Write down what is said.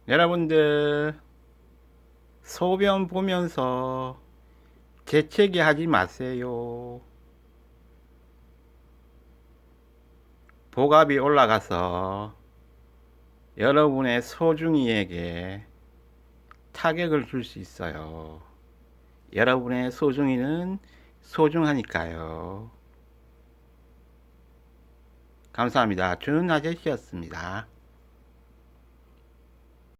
여러분들 소변 보면서 재채기 하지 마세요. 복압이 올라가서 여러분의 소중이에게 타격을 줄 수 있어요. 여러분의 소중이는 소중하니까요. 감사합니다. 준 아저씨였습니다.